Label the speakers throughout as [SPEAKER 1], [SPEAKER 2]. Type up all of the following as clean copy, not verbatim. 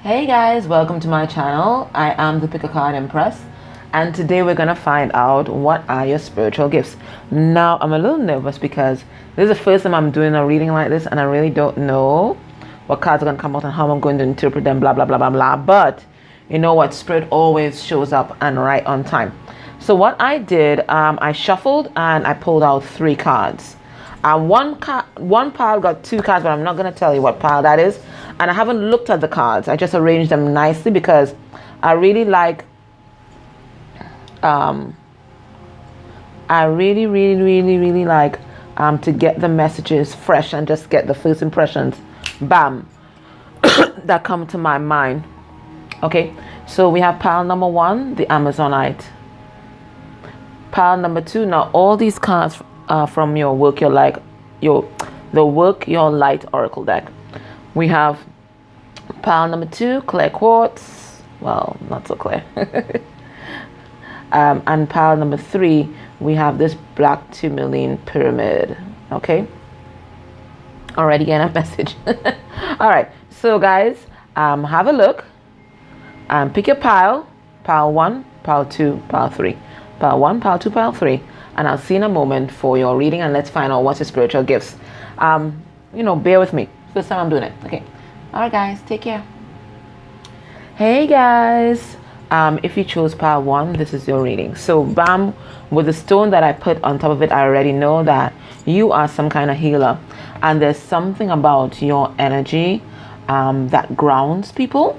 [SPEAKER 1] Hey guys, welcome to my channel. I am the Pick a Card Empress, and today we're gonna find out what are your spiritual gifts. Now I'm a little nervous because this is the first time I'm doing a reading like this, and I really don't know what cards are gonna come out and how I'm going to interpret them, blah blah blah blah blah. But you know what, spirit always shows up and right on time. So what I did, I shuffled and I pulled out 3 cards. One pile got 2 cards, but I'm not going to tell you what pile that is. And I haven't looked at the cards. I just arranged them nicely because I really like, I really like to get the messages fresh and just get the first impressions, bam, that come to my mind. Okay, so we have pile number 1, the Amazonite. Pile number 2, now all these cards from your Work Your Light, the Work Your Light Oracle deck. We have pile number 2, clear quartz. Well, not so clear. And pile number 3, we have this black tourmaline pyramid. Okay. Already getting a message. All right. So guys, have a look. Pick your pile. Pile 1, pile 2, pile 3. Pile 1, pile 2, pile 3. And I'll see in a moment for your reading, and let's find out what's your spiritual gifts. Bear with me. First time I'm doing it. Okay. All right, guys. Take care. Hey, guys. If you chose pile 1, this is your reading. So, bam, with the stone that I put on top of it, I already know that you are some kind of healer. And there's something about your energy that grounds people.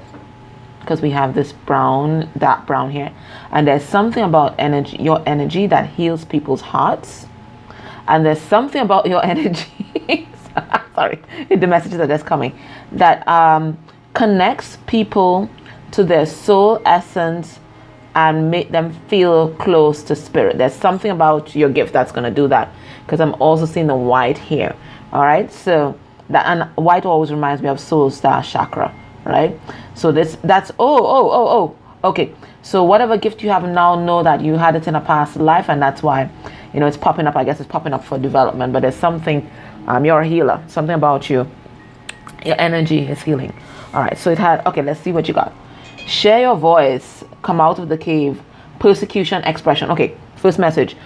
[SPEAKER 1] Because we have this brown, dark brown here, and there's something about your energy that heals people's hearts, and there's something about your energy sorry, the messages are just coming, that connects people to their soul essence and make them feel close to spirit. There's something about your gift that's going to do that, because I'm also seeing the white here. All right, so that, and white always reminds me of soul star chakra. Right, so that's okay, so whatever gift you have now, know that you had it in a past life, and that's why it's popping up. I guess it's popping up for development, but there's something, you're a healer, something about you, your energy is healing. All right, so it had, okay, let's see what you got. Share your voice, come out of the cave, persecution, expression. Okay, first message,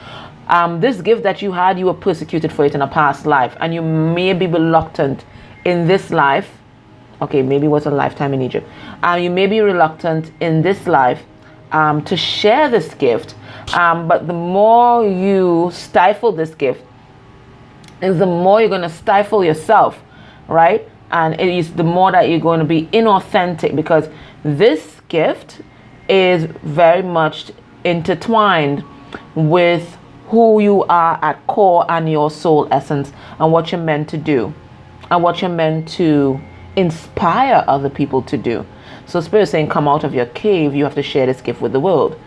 [SPEAKER 1] this gift that you had, you were persecuted for it in a past life, and you may be reluctant in this life. Okay, maybe it was a lifetime in Egypt. You may be reluctant in this life to share this gift. But the more you stifle this gift, is the more you're going to stifle yourself, right? And it is the more that you're going to be inauthentic, because this gift is very much intertwined with who you are at core and your soul essence, and what you're meant to do, and what you're meant to inspire other people to do. So spirit is saying, come out of your cave, you have to share this gift with the world.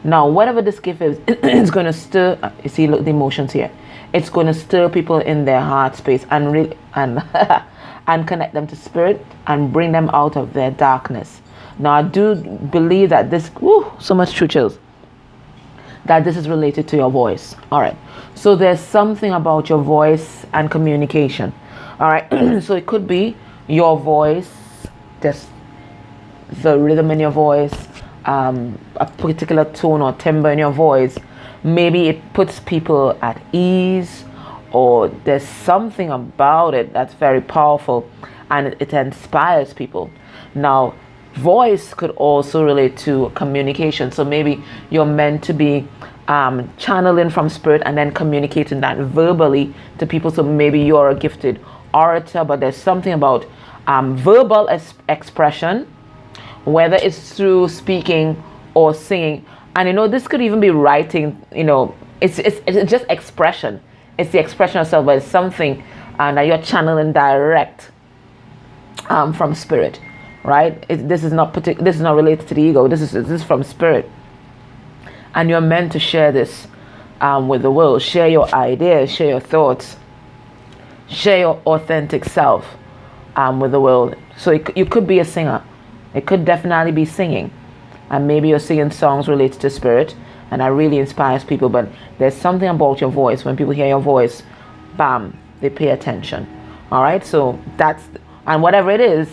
[SPEAKER 1] Now whatever this gift is, it's going to stir, you see, look, the emotions here, it's going to stir people in their heart space and really and connect them to spirit and bring them out of their darkness. Now I do believe that this, so much true chills, that this is related to your voice. All right, so there's something about your voice and communication. All right, so it could be your voice, just the rhythm in your voice, a particular tone or timbre in your voice. Maybe it puts people at ease, or there's something about it that's very powerful and it inspires people. Now, voice could also relate to communication. So maybe you're meant to be channeling from spirit and then communicating that verbally to people. So maybe you're a gifted orator, but there's something about verbal expression, whether it's through speaking or singing. And this could even be writing. It's just expression. It's the expression of self, but it's something that you're channeling direct from spirit, right? This is not related to the ego. This is from spirit, and you're meant to share this with the world. Share your ideas, share your thoughts, share your authentic self with the world. So you could be a singer. It could definitely be singing, and maybe you're singing songs related to spirit, and that really inspires people. But there's something about your voice. When people hear your voice, bam, they pay attention. All right, so that's, and whatever it is,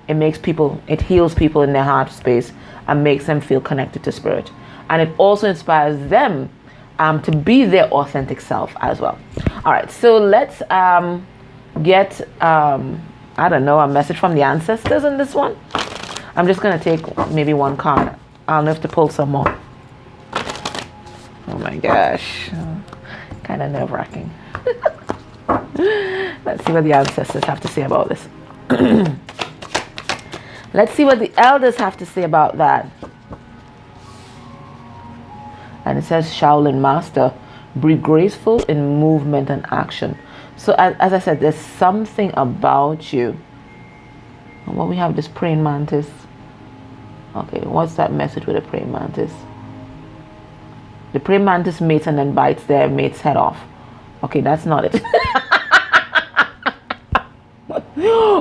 [SPEAKER 1] it makes people, it heals people in their heart space and makes them feel connected to spirit. And it also inspires them to be their authentic self as well. All right, so let's get, I don't know, a message from the ancestors in this one. I'm just going to take maybe one card. I'll have to pull some more. Oh my gosh. Kind of nerve-wracking. Let's see what the ancestors have to say about this. Let's see what the elders have to say about that. And it says, Shaolin Master, be graceful in movement and action. So as I said, there's something about you. Well, we have this praying mantis. Okay, what's that message with the praying mantis? The praying mantis mates and then bites their mate's head off. Okay, that's not it.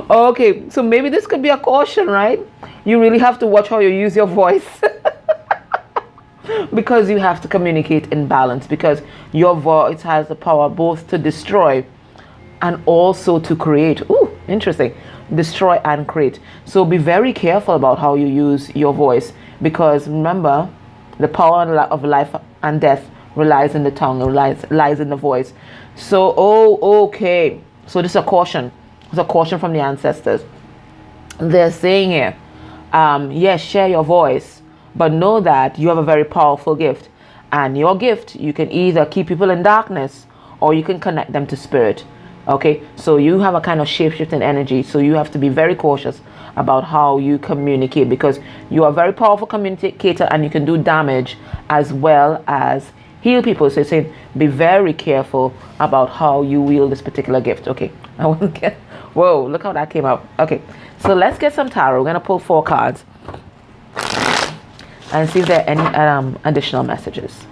[SPEAKER 1] Okay, so maybe this could be a caution, right? You really have to watch how you use your voice. Because you have to communicate in balance, because your voice has the power both to destroy and also to create. Ooh, interesting. Destroy and create. So be very careful about how you use your voice, because remember, the power of life and death relies in the tongue, lies in the voice. So, okay. So this is a caution. It's a caution from the ancestors. They're saying here, yes, share your voice, but know that you have a very powerful gift. And your gift, you can either keep people in darkness or you can connect them to spirit. Okay, so you have a kind of shape-shifting energy, so you have to be very cautious about how you communicate, because you are a very powerful communicator and you can do damage as well as heal people. So it's saying be very careful about how you wield this particular gift. Okay, I want to get, whoa, look how that came out. Okay, so let's get some tarot. We're going to pull 4 cards and see if there are any additional messages.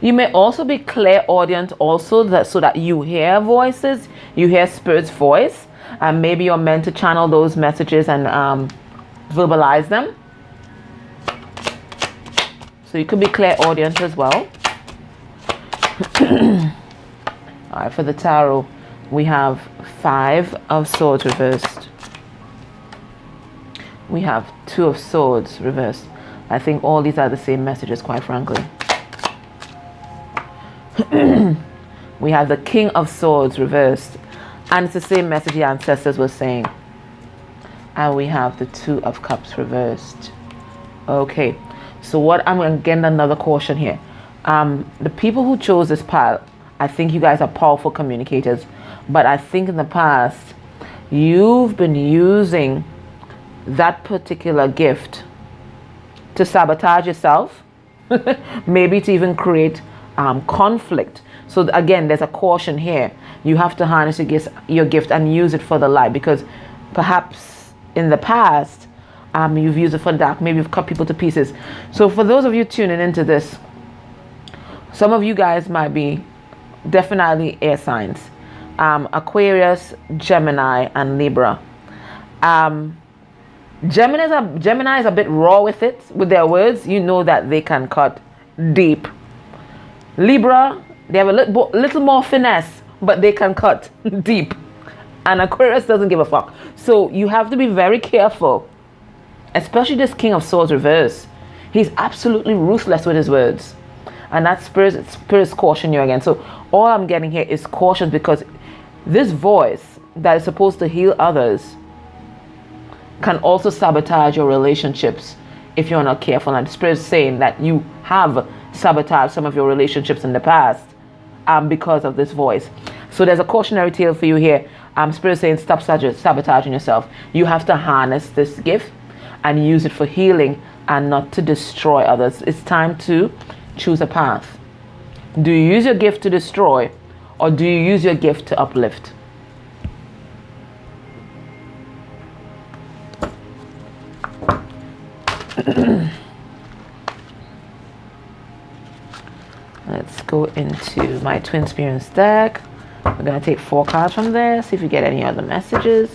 [SPEAKER 1] You may also be clairaudient also, so that you hear voices, you hear spirit's voice, and maybe you're meant to channel those messages and verbalize them. So you could be clairaudient as well. All right, for the tarot, we have 5 of Swords reversed. We have 2 of Swords reversed. I think all these are the same messages, quite frankly. We have the King of Swords reversed, and it's the same message the ancestors were saying. And we have the 2 of Cups reversed. Okay, so what I'm getting another caution here. The people who chose this pile, I think you guys are powerful communicators, but I think in the past you've been using that particular gift to sabotage yourself, maybe to even create conflict. So again, there's a caution here. You have to harness your gift and use it for the light, because perhaps in the past you've used it for dark. Maybe you've cut people to pieces. So for those of you tuning into this, some of you guys might be definitely air signs, Aquarius, Gemini, and Libra. Gemini is a bit raw with their words. You know that they can cut deep. Libra, they have a little more finesse, but they can cut deep. And Aquarius doesn't give a fuck. So you have to be very careful, especially this King of Swords reverse. He's absolutely ruthless with his words, and that spirit's caution you again. So all I'm getting here is caution, because this voice that is supposed to heal others can also sabotage your relationships if you're not careful. And the spirit's saying that you have sabotaged some of your relationships in the past because of this voice. So there's a cautionary tale for you here. Spirit saying stop sabotaging yourself. You have to harness this gift and use it for healing and not to destroy others. It's time to choose a path. Do you use your gift to destroy, or do you use your gift to uplift? Let's go into my Twin Experience deck. We're going to take 4 cards from there, see if we get any other messages.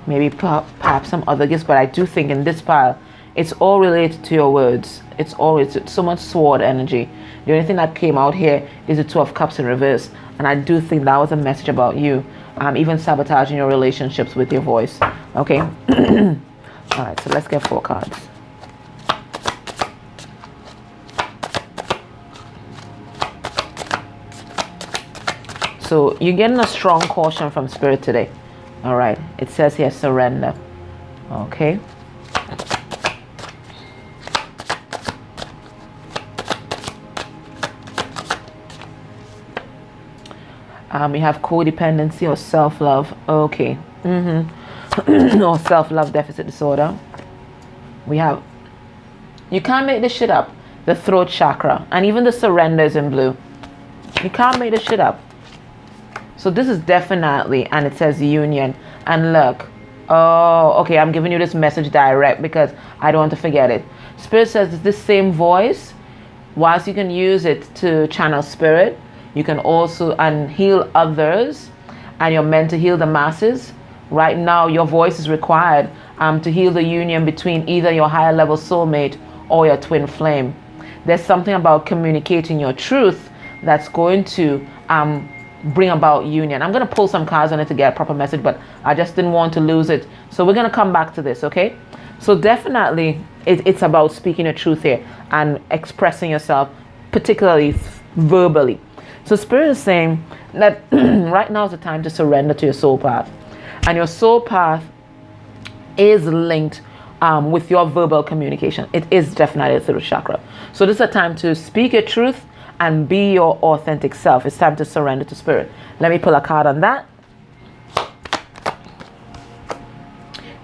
[SPEAKER 1] maybe perhaps some other gifts, but I do think in this pile, it's all related to your words. It's always so much sword energy. The only thing that came out here is the Two of Cups in reverse. And I do think that was a message about you, even sabotaging your relationships with your voice. Okay? All right, so let's get 4 cards. So you're getting a strong caution from Spirit today. All right, it says here surrender. Okay. We have codependency or self-love. Okay. Or self-love deficit disorder. We have, you can't make this shit up. The throat chakra. And even the surrender is in blue. You can't make this shit up. So this is definitely, and it says union. And look, oh, okay, I'm giving you this message direct because I don't want to forget it. Spirit says it's this same voice. Whilst you can use it to channel spirit, you can also heal others, and you're meant to heal the masses. Right now, your voice is required to heal the union between either your higher level soulmate or your twin flame. There's something about communicating your truth that's going to bring about union. I'm going to pull some cards on it to get a proper message, but I just didn't want to lose it. So we're going to come back to this, okay? So definitely, it's about speaking the truth here and expressing yourself, particularly verbally. So Spirit is saying that right now is the time to surrender to your soul path. And your soul path is linked with your verbal communication. It is definitely a throat chakra. So this is a time to speak your truth and be your authentic self. It's time to surrender to Spirit. Let me pull a card on that.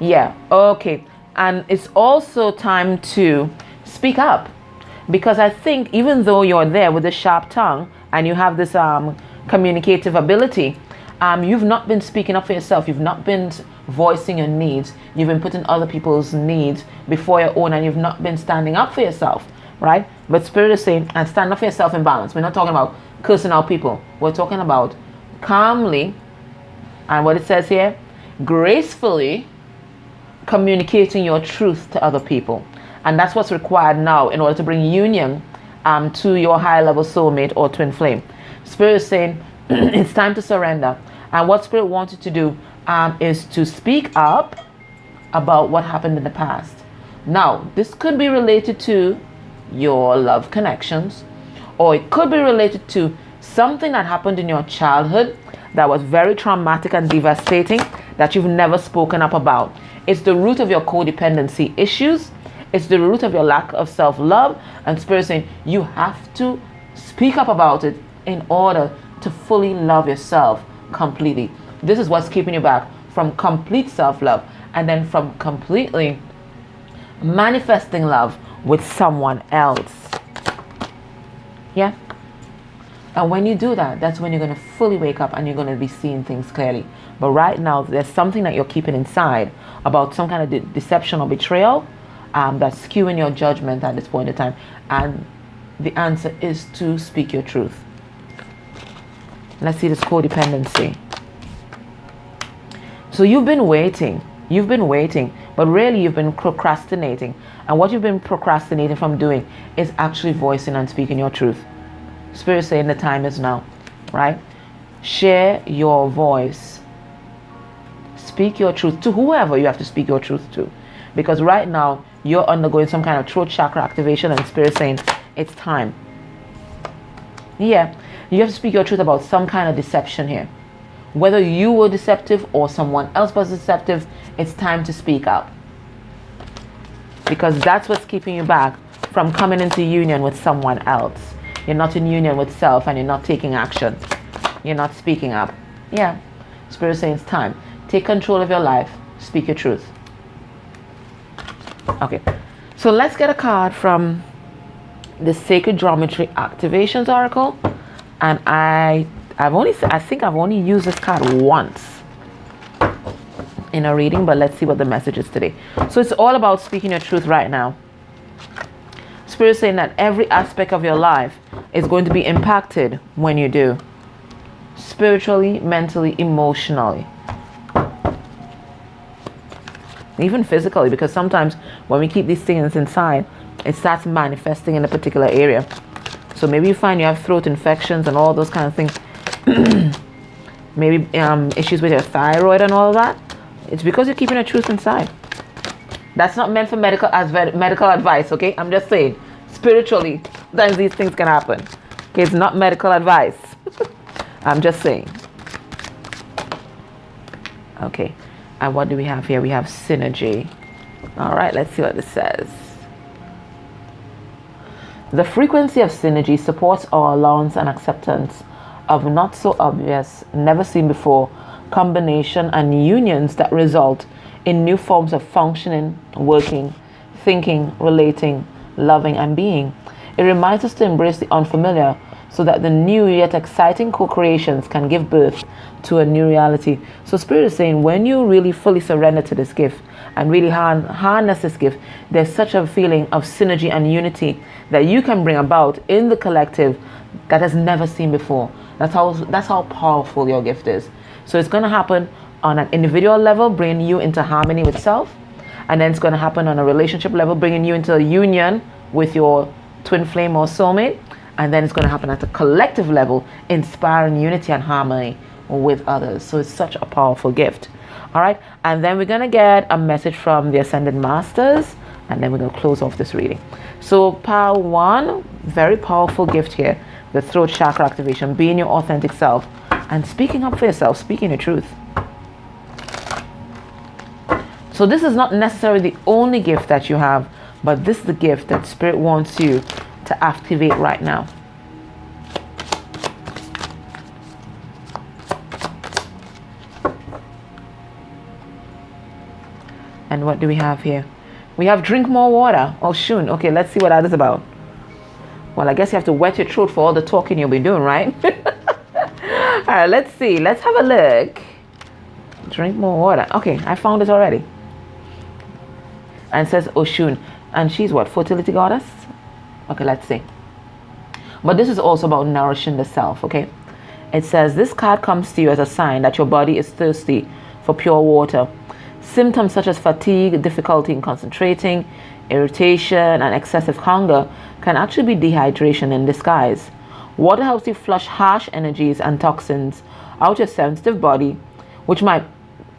[SPEAKER 1] Yeah, okay. And it's also time to speak up. Because I think even though you're there with a sharp tongue and you have this communicative ability, you've not been speaking up for yourself. You've not been voicing your needs. You've been putting other people's needs before your own, and you've not been standing up for yourself, right? But Spirit is saying, and stand up for yourself in balance. We're not talking about cursing out people. We're talking about calmly, and what it says here, gracefully communicating your truth to other people. And that's what's required now in order to bring union to your higher level soulmate or twin flame. Spirit is saying it's time to surrender. And what Spirit wants you to do is to speak up about what happened in the past. Now, this could be related to your love connections, or it could be related to something that happened in your childhood that was very traumatic and devastating that you've never spoken up about. It's the root of your codependency issues. It's the root of your lack of self-love. And Spirit saying you have to speak up about it in order to fully love yourself completely. This is what's keeping you back from complete self-love, and then from completely manifesting love with someone else. Yeah. And when you do that, that's when you're going to fully wake up and you're going to be seeing things clearly. But right now, there's something that you're keeping inside about some kind of deception or betrayal that's skewing your judgment at this point in time. And the answer is to speak your truth. Let's see this codependency. So you've been waiting, but really you've been procrastinating. And what you've been procrastinating from doing is actually voicing and speaking your truth. Spirit saying the time is now, right? Share your voice. Speak your truth to whoever you have to speak your truth to. Because right now, you're undergoing some kind of throat chakra activation, and Spirit saying it's time. Yeah, you have to speak your truth about some kind of deception here. Whether you were deceptive or someone else was deceptive, it's time to speak up. Because that's what's keeping you back from coming into union with someone else. You're not in union with self, and you're not taking action. You're not speaking up. Yeah, Spirit saying it's time. Take control of your life. Speak your truth. Okay, so let's get a card from the Sacred Geometry Activations Oracle. And I think I've only used this card once in a reading, but let's see what the message is today. So it's all about speaking your truth right now. Spirit saying that every aspect of your life is going to be impacted when you do. Spiritually, mentally, emotionally. even physically, because sometimes when we keep these things inside, it starts manifesting in a particular area. So maybe you find you have throat infections and all those kind of things. Maybe issues with your thyroid and all of that. It's because you're keeping the truth inside. That's not meant for medical advice, okay? I'm just saying, spiritually, sometimes these things can happen. Okay, it's not medical advice. I'm just saying. Okay, and what do we have here? We have synergy. All right, let's see what this says. The frequency of synergy supports our allowance and acceptance of not so obvious, never seen before combination and unions that result in new forms of functioning, working, thinking, relating, loving, and being. It reminds us to embrace the unfamiliar so that the new yet exciting co-creations can give birth to a new reality. So Spirit is saying, when you really fully surrender to this gift and really harness this gift, there's such a feeling of synergy and unity that you can bring about in the collective that has never seen before. That's how powerful your gift is. So it's going to happen on an individual level, bringing you into harmony with self. And then it's going to happen on a relationship level, bringing you into a union with your twin flame or soulmate. And then it's going to happen at a collective level, inspiring unity and harmony with others. So it's such a powerful gift. All right. And then we're going to get a message from the Ascended Masters. And then we're going to close off this reading. So Power 1, very powerful gift here. The throat chakra activation, being your authentic self and speaking up for yourself, speaking the truth. So this is not necessarily the only gift that you have, but this is the gift that Spirit wants you to activate right now. And what do we have here? We have drink more water. Oh, shoot. Okay, let's see what that is about. Well, I guess you have to wet your throat for all the talking you'll be doing, right? All right, let's see. Let's have a look. Drink more water. Okay, I found it already. And it says Oshun. And she's what? Fertility goddess? Okay, let's see. But this is also about nourishing the self, okay? It says this card comes to you as a sign that your body is thirsty for pure water. Symptoms such as fatigue, difficulty in concentrating, irritation, and excessive hunger can actually be dehydration in disguise. Water helps you flush harsh energies and toxins out your sensitive body, which might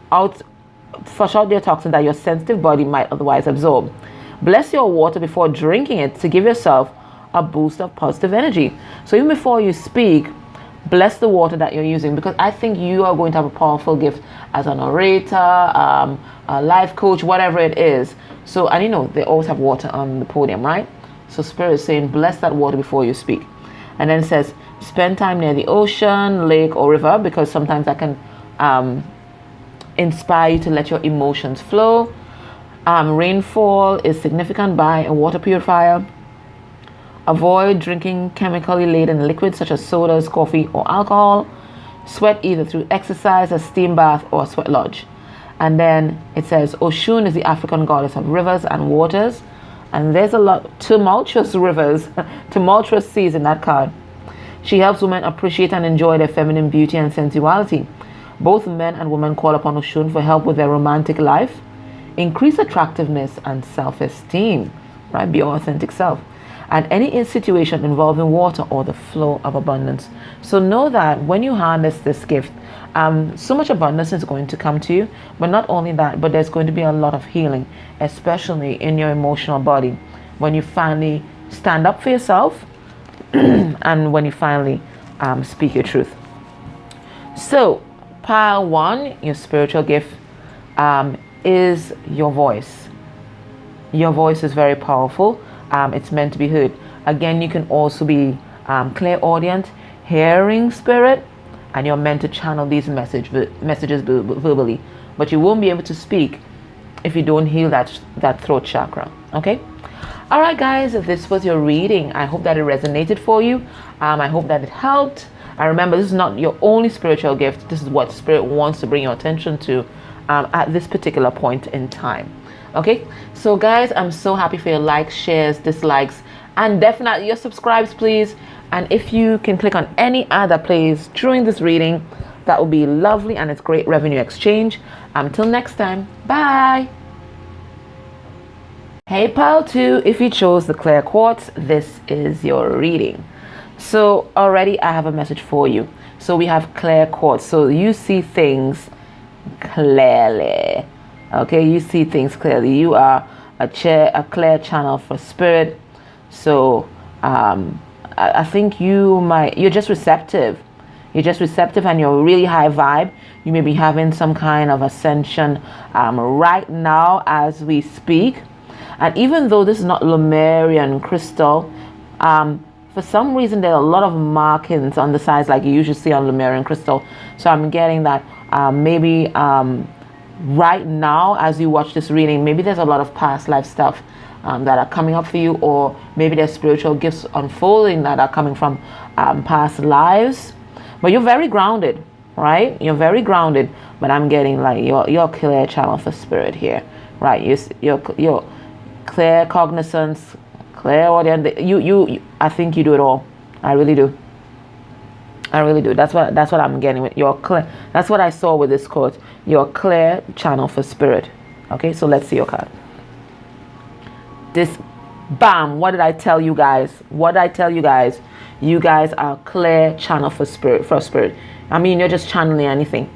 [SPEAKER 1] flush out your toxins that your sensitive body might otherwise absorb. Bless your water before drinking it to give yourself a boost of positive energy. So even before you speak, bless the water that you're using, because I think you are going to have a powerful gift as an orator, a life coach, whatever it is. So, and you know, they always have water on the podium, right? So Spirit is saying, bless that water before you speak. And then it says, spend time near the ocean, lake, or river, because sometimes that can inspire you to let your emotions flow. Rainfall is significant by a water purifier. Avoid drinking chemically laden liquids such as sodas, coffee, or alcohol. Sweat either through exercise, a steam bath, or a sweat lodge. And then it says Oshun is the African goddess of rivers and waters. And there's a lot tumultuous rivers, tumultuous seas in that card. She helps women appreciate and enjoy their feminine beauty and sensuality. Both men and women call upon Oshun for help with their romantic life, increase attractiveness and self-esteem, right? Be your authentic self. And any situation involving water or the flow of abundance. So know that when you harness this gift, so much abundance is going to come to you. But not only that, but there's going to be a lot of healing, especially in your emotional body, when you finally stand up for yourself and when you finally speak your truth. So pile 1, your spiritual gift, is your voice. Your voice is very powerful. It's meant to be heard. Again, you can also be clairaudient, hearing spirit, and you're meant to channel these messages verbally. But you won't be able to speak if you don't heal that throat chakra. Okay? All right, guys, this was your reading. I hope that it resonated for you. I hope that it helped. And remember, this is not your only spiritual gift. This is what Spirit wants to bring your attention to at this particular point in time. Okay, so guys, I'm so happy for your likes, shares, dislikes, and definitely your subscribes, please. And if you can click on any other plays during this reading, that would be lovely, and it's great revenue exchange. Until next time, bye. Hey pile 2, if you chose the clear quartz, this is your reading. So already I have a message for you. So we have clear quartz. So you see things clearly. Okay, you see things clearly. You are a clear channel for spirit. So I think you're just receptive. You're just receptive and you're really high vibe. You may be having some kind of ascension right now as we speak. And even though this is not Lemurian crystal, for some reason there are a lot of markings on the sides like you usually see on Lemurian crystal. So I'm getting that maybe right now as you watch this reading, maybe there's a lot of past life stuff that are coming up for you, or maybe there's spiritual gifts unfolding that are coming from past lives. But you're very grounded, right? You're very grounded, but I'm getting like you're a clear channel for spirit here, right? You're clear cognizance, clear audience. I think you do it all. I really do. I really do. That's what I'm getting with your clear. That's what I saw with this quote. You're a clear channel for spirit. Okay, so let's see your card. This, bam. What did I tell you guys? What did I tell you guys? You guys are a clear channel for spirit. I mean, you're just channeling anything,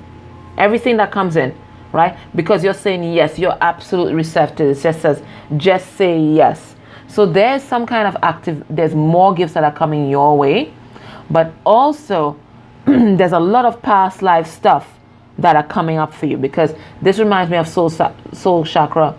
[SPEAKER 1] everything that comes in. Right? Because you're saying yes, you're absolutely receptive. It just says, just say yes. So there's some kind of there's more gifts that are coming your way, but also there's a lot of past life stuff that are coming up for you, because this reminds me of soul chakra,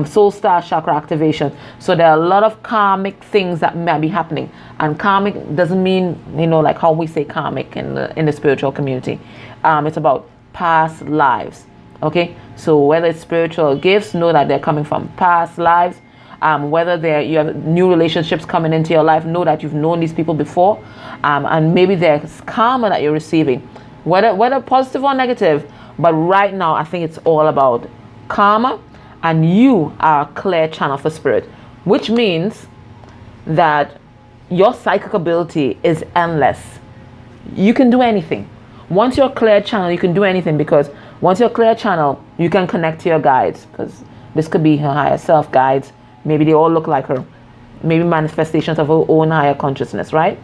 [SPEAKER 1] soul star chakra activation. So there are a lot of karmic things that might be happening, and karmic doesn't mean, like how we say karmic in the spiritual community. It's about past lives. Okay, so whether it's spiritual gifts, know that they're coming from past lives. Whether you have new relationships coming into your life, know that you've known these people before, and maybe there's karma that you're receiving, whether positive or negative. But right now, I think it's all about karma, and you are a clear channel for spirit, which means that your psychic ability is endless. You can do anything. Once you're a clear channel, you can do anything, because once you're a clear channel, you can connect to your guides, because this could be her higher self guides. Maybe they all look like her. Maybe manifestations of her own higher consciousness, right?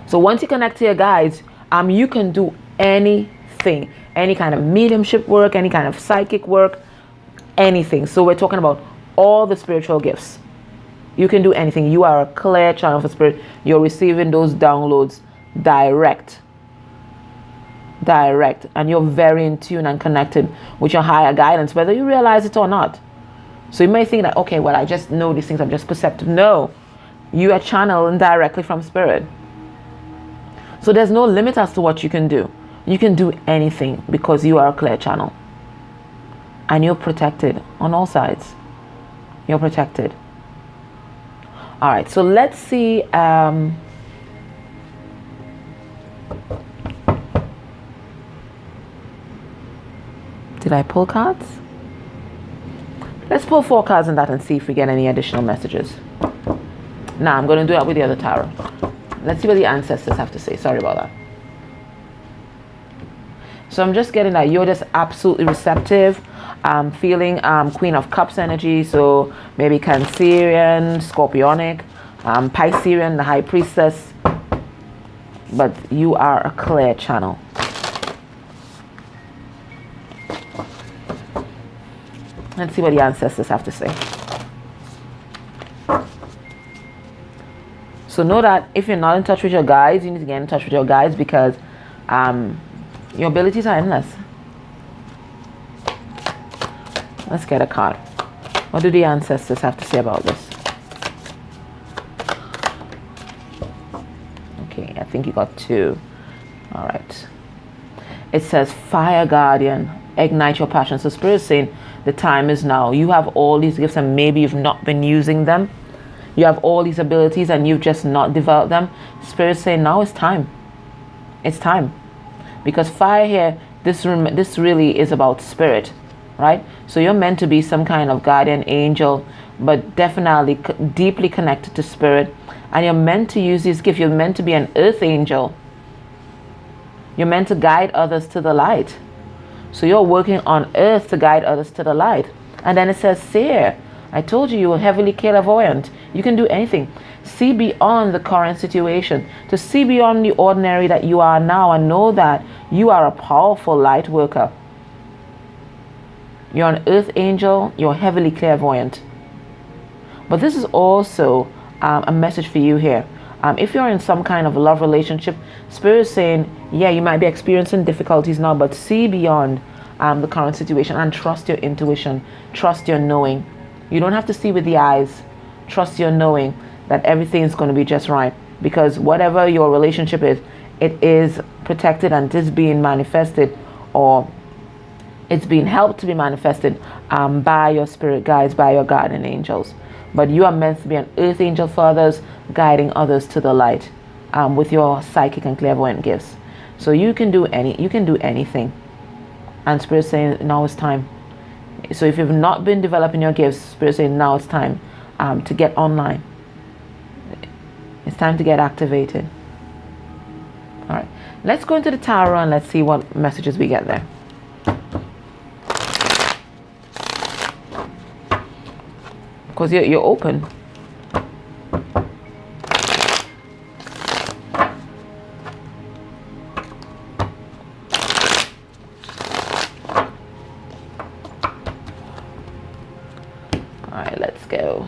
[SPEAKER 1] So once you connect to your guides, you can do anything. Any kind of mediumship work, any kind of psychic work, anything. So we're talking about all the spiritual gifts. You can do anything. You are a clear channel for spirit. You're receiving those downloads direct, and you're very in tune and connected with your higher guidance, whether you realize it or not. So you may think that, okay, well, I just know these things, I'm just perceptive. No, you are channeling directly from spirit. So there's no limit as to what you can do. You can do anything, because you are a clear channel, and you're protected on all sides. You're protected. All right, so let's see. Did I pull cards? Let's pull 4 cards on that and see if we get any additional messages. Now I'm going to do that with the other tarot. Let's see what the ancestors have to say. Sorry about that. So I'm just getting that you're just absolutely receptive. I'm feeling Queen of Cups energy. So maybe Cancerian, Scorpionic, Piscean, the High Priestess. But you are a clear channel. Let's see what the ancestors have to say. So know that if you're not in touch with your guides, you need to get in touch with your guides, because your abilities are endless. Let's get a card. What do the ancestors have to say about this? Okay, I think you got 2. All right. It says, Fire Guardian, ignite your passion. So Spirit is saying, the time is now. You have all these gifts and maybe you've not been using them. You have all these abilities and you've just not developed them. Spirit is saying, now it's time. It's time. Because fire here, this really is about spirit, right? So you're meant to be some kind of guardian angel, but definitely deeply connected to spirit. And you're meant to use these gifts. You're meant to be an earth angel. You're meant to guide others to the light. So you're working on earth to guide others to the light. And then it says seer. I told you, you were heavily clairvoyant. You can do anything. See beyond the current situation, to see beyond the ordinary that you are now, and know that you are a powerful light worker. You're an earth angel. You're heavily clairvoyant. But this is also a message for you here. If you're in some kind of love relationship, Spirit is saying, yeah, you might be experiencing difficulties now, but see beyond the current situation and trust your intuition. Trust your knowing. You don't have to see with the eyes. Trust your knowing that everything is going to be just right. Because whatever your relationship is, it is protected and it is being manifested, or it's being helped to be manifested by your spirit guides, by your guardian angels. But you are meant to be an earth angel for others, guiding others to the light with your psychic and clairvoyant gifts. So you can do anything. And Spirit saying now is time. So if you've not been developing your gifts, Spirit saying now it's time to get online. It's time to get activated. All right, let's go into the tarot and let's see what messages we get there. Because you're open. Alright, let's go.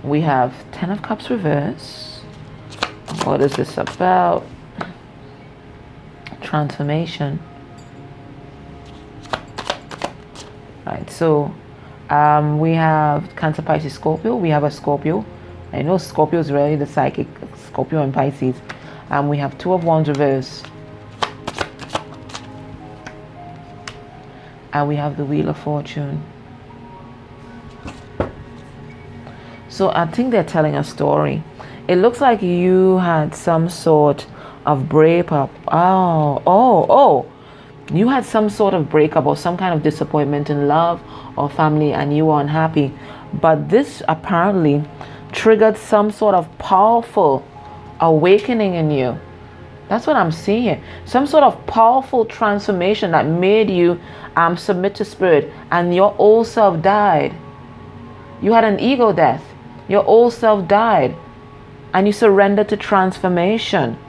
[SPEAKER 1] We have 10 of Cups reverse. What is this about? Transformation. Right, so we have Cancer, Pisces, Scorpio. We have a Scorpio. I know Scorpio is really the psychic, Scorpio and Pisces. We have 2 of Wands reverse. And we have the Wheel of Fortune. So I think they're telling a story. It looks like you had some sort of breakup. Oh. You had some sort of breakup or some kind of disappointment in love or family, and you were unhappy. But this apparently triggered some sort of powerful awakening in you. That's what I'm seeing here. Some sort of powerful transformation that made you submit to Spirit, and your old self died. You had an ego death. Your old self died, and you surrendered to transformation.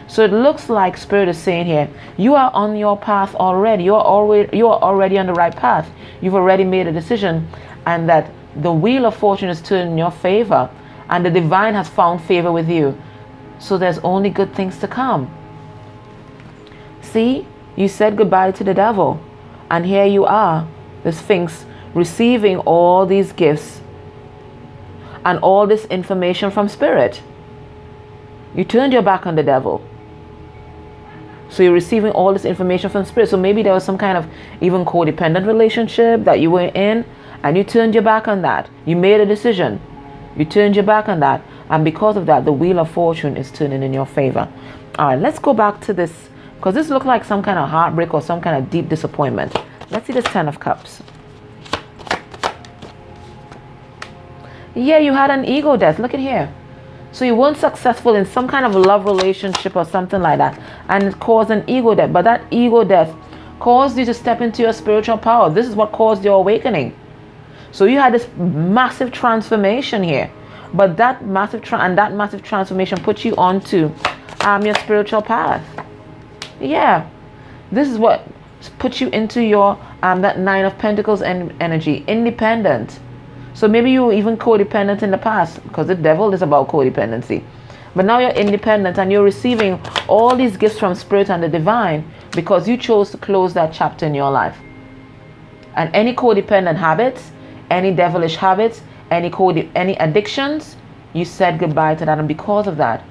[SPEAKER 1] So it looks like Spirit is saying here, you are on your path already. You are already on the right path. You've already made a decision, and that the Wheel of Fortune is turning in your favor, and the divine has found favor with you. So there's only good things to come. See, you said goodbye to the devil, and here you are, the Sphinx, receiving all these gifts and all this information from Spirit. You turned your back on the devil. So you're receiving all this information from Spirit. So maybe there was some kind of even codependent relationship that you were in, and you turned your back on that. You made a decision. You turned your back on that. And because of that, the Wheel of Fortune is turning in your favor. All right, let's go back to this, because this looks like some kind of heartbreak or some kind of deep disappointment. Let's see this 10 of Cups. Yeah, you had an ego death. Look at here. So you weren't successful in some kind of love relationship or something like that, and it caused an ego death. But that ego death caused you to step into your spiritual power. This is what caused your awakening. So you had this massive transformation here, but that massive transformation put you onto your spiritual path. Yeah, this is what put you into your that 9 of Pentacles energy, independent. So maybe you were even codependent in the past, because the devil is about codependency. But now you're independent, and you're receiving all these gifts from Spirit and the divine because you chose to close that chapter in your life. And any codependent habits, any devilish habits, any addictions, you said goodbye to that. And because of that,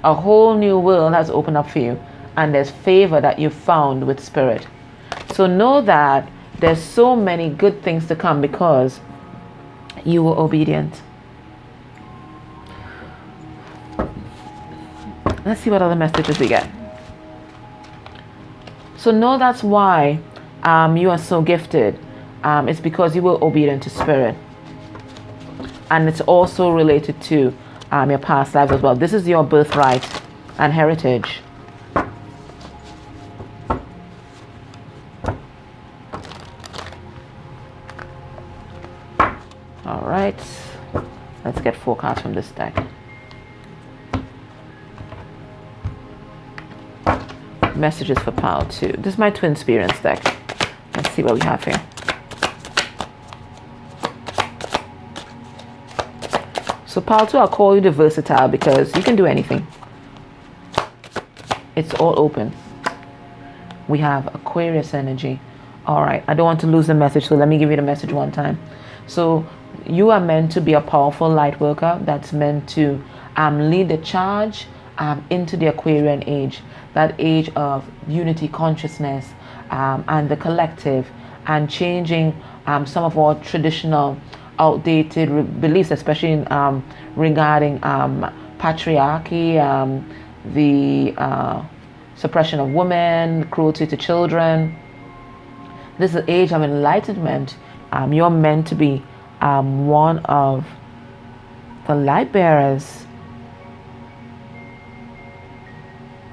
[SPEAKER 1] a whole new world has opened up for you, and there's favor that you found with Spirit. So know that there's so many good things to come because you were obedient. Let's see what other messages we get. So know that's why you are so gifted. It's because you were obedient to Spirit. And it's also related to your past lives as well. This is your birthright and heritage. 4 cards from this deck. Messages for Pile 2. This is my Twin Spirits deck. Let's see what we have here. So Pile 2, I'll call you the versatile because you can do anything. It's all open. We have Aquarius energy. All right, I don't want to lose the message, so let me give you the message one time. So you are meant to be a powerful light worker that's meant to lead the charge into the Aquarian age, that age of unity, consciousness, and the collective, and changing some of our traditional outdated beliefs, especially in, regarding patriarchy, the suppression of women, cruelty to children. This is the age of enlightenment. You're meant to be one of the light bearers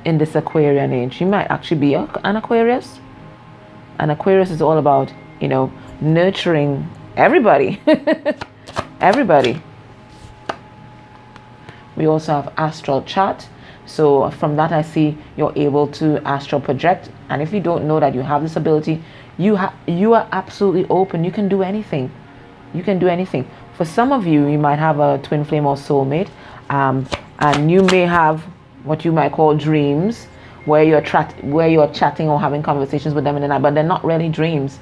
[SPEAKER 1] in this Aquarian age. You might actually be an Aquarius. And Aquarius is all about, you know, nurturing everybody. Everybody. We also have astral chart. So from that I see you're able to astral project. And if you don't know that you have this ability, you are absolutely open. You can do anything. You can do anything. For some of you, you might have a twin flame or soulmate, and you may have what you might call dreams, where you're chatting or having conversations with them in the night, but they're not really dreams.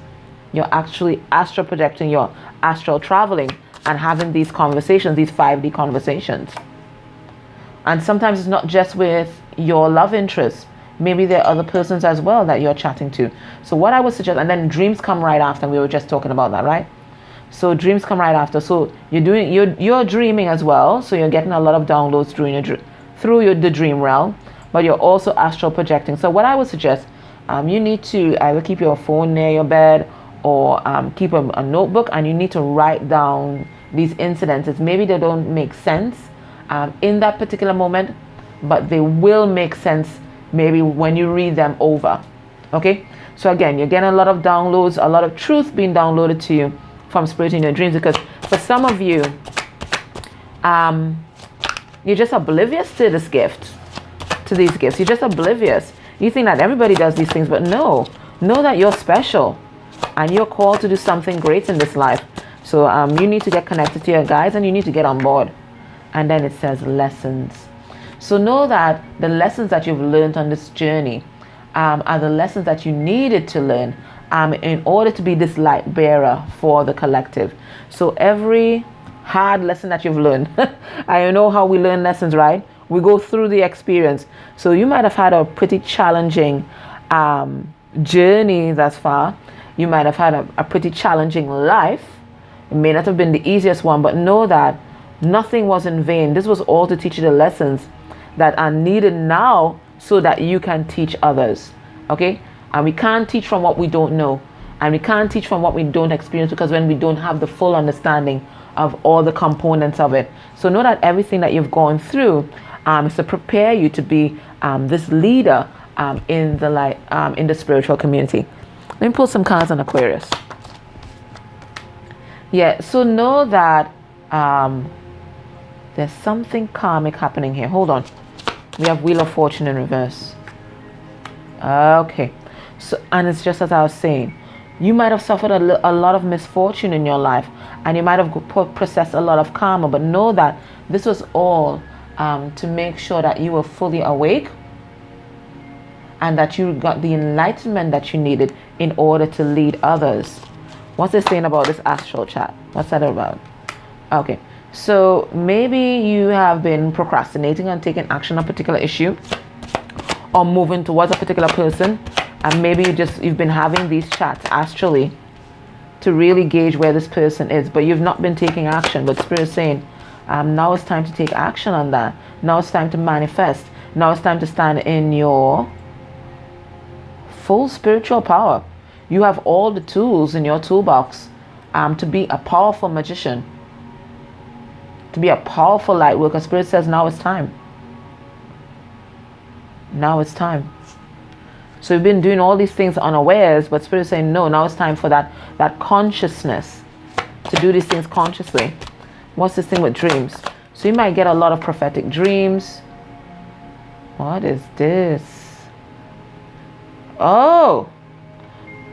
[SPEAKER 1] You're actually astral projecting, you're astral traveling and having these conversations, these 5D conversations. And sometimes it's not just with your love interest. Maybe there are other persons as well that you're chatting to. So what I would suggest, and then dreams come right after, and we were just talking about that, right? So dreams come right after. So you're dreaming as well. So you're getting a lot of downloads through the dream realm, but you're also astral projecting. So what I would suggest, you need to either keep your phone near your bed or keep a notebook, and you need to write down these incidences. Maybe they don't make sense in that particular moment, but they will make sense maybe when you read them over. Okay, so again, you're getting a lot of downloads, a lot of truth being downloaded to you from spirit in your dreams, because for some of you, you're just oblivious to this gift, to these gifts. You're just oblivious. You think that everybody does these things, but no, know that you're special and you're called to do something great in this life. So you need to get connected to your guides, and you need to get on board. And then it says lessons. So know that the lessons that you've learned on this journey are the lessons that you needed to learn in order to be this light bearer for the collective. So every hard lesson that you've learned, I know how we learn lessons, right? We go through the experience. So you might have had a pretty challenging journey thus far. You might have had a pretty challenging life. It may not have been the easiest one, but know that nothing was in vain. This was all to teach you the lessons that are needed now so that you can teach others. Okay? And we can't teach from what we don't know. And we can't teach from what we don't experience, because when we don't have the full understanding of all the components of it. So know that everything that you've gone through is to prepare you to be this leader in the light, in the spiritual community. Let me pull some cards on Aquarius. Yeah, so know that there's something karmic happening here. Hold on. We have Wheel of Fortune in reverse. Okay. So, and it's just as I was saying, you might have suffered a lot of misfortune in your life, and you might have processed a lot of karma, but know that this was all to make sure that you were fully awake and that you got the enlightenment that you needed in order to lead others. What's it saying about this astral chat? What's that about? Okay. So maybe you have been procrastinating on taking action on a particular issue, or moving towards a particular person, and maybe you've been having these chats astrally to really gauge where this person is, but you've not been taking action. But Spirit is saying, now it's time to take action on that. Now it's time to manifest. Now it's time to stand in your full spiritual power. You have all the tools in your toolbox to be a powerful magician, to be a powerful light worker. Spirit says now it's time. Now it's time. So you've been doing all these things unawares, but Spirit is saying no, now it's time for that consciousness, to do these things consciously. What's this thing with dreams? So you might get a lot of prophetic dreams. What is this? Oh,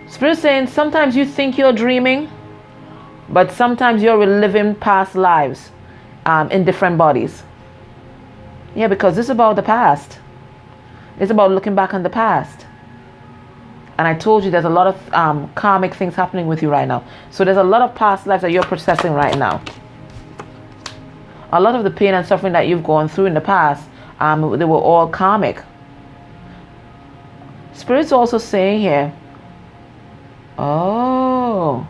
[SPEAKER 1] Spirit saying sometimes you think you're dreaming, but sometimes you're reliving past lives in different bodies. Yeah, because this is about the past. It's about looking back on the past. And I told you there's a lot of karmic things happening with you right now. So there's a lot of past lives that you're processing right now. A lot of the pain and suffering that you've gone through in the past, they were all karmic. Spirit's also saying here, oh,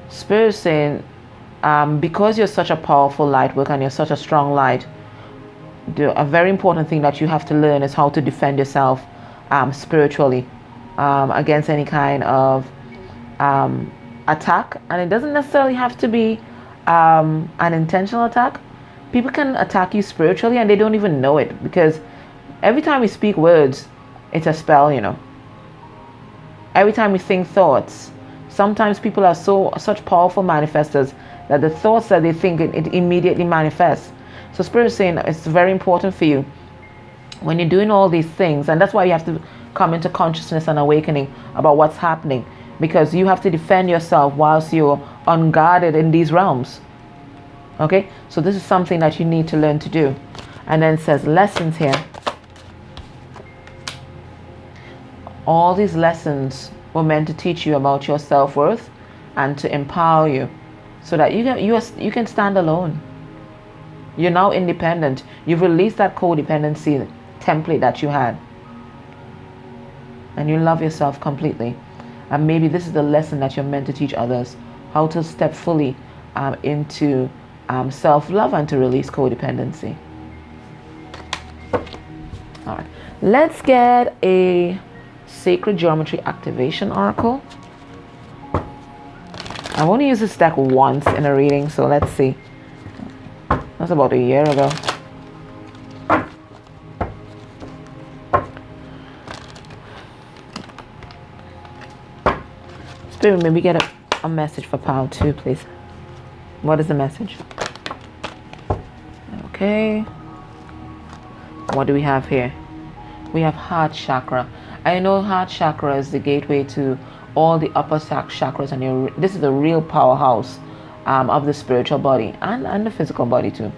[SPEAKER 1] Spirit's saying, because you're such a powerful light worker and you're such a strong light, a very important thing that you have to learn is how to defend yourself spiritually against any kind of attack. And it doesn't necessarily have to be an intentional attack. People can attack you spiritually and they don't even know it, because every time we speak words, it's a spell, you know. Every time we think thoughts, sometimes people are such powerful manifestors that the thoughts that they think, it immediately manifests. So Spirit is saying it's very important for you when you're doing all these things, and that's why you have to come into consciousness and awakening about what's happening, because you have to defend yourself whilst you're unguarded in these realms. Okay, so this is something that you need to learn to do. And then it says lessons here. All these lessons were meant to teach you about your self-worth and to empower you so that you can stand alone. You're now independent. You've released that codependency template that you had. And you love yourself completely. And maybe this is the lesson that you're meant to teach others, how to step fully into self-love and to release codependency. All right. Let's get a Sacred Geometry Activation Oracle. I've only used this deck once in a reading, so let's see. That's about a year ago. Spirit, maybe get a message for Pal too, please. What is the message? Okay. What do we have here? We have heart chakra. I know heart chakra is the gateway to all the upper chakras, and this is the real powerhouse of the spiritual body and the physical body too.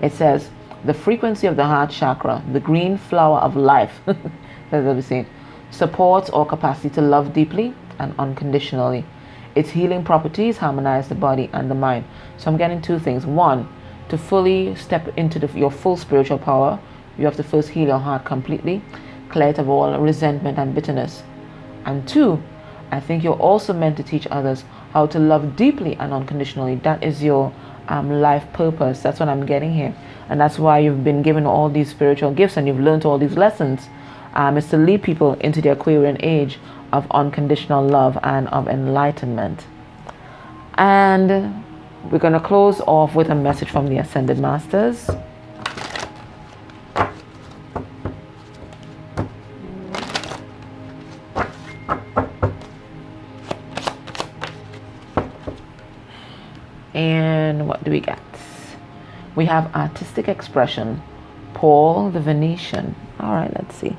[SPEAKER 1] It says the frequency of the heart chakra, the green flower of life, that's what we're saying, supports our capacity to love deeply and unconditionally. Its healing properties harmonize the body and the mind. So I'm getting two things. One, to fully step into your full spiritual power, you have to first heal your heart completely, clear it of all resentment and bitterness. And two, I think you're also meant to teach others how to love deeply and unconditionally. That is your life purpose. That's what I'm getting here. And that's why you've been given all these spiritual gifts and you've learned all these lessons. Is to lead people into the Aquarian age of unconditional love and of enlightenment. And we're going to close off with a message from the Ascended Masters. And what do we get? We have artistic expression, Paul the Venetian. All right, let's see.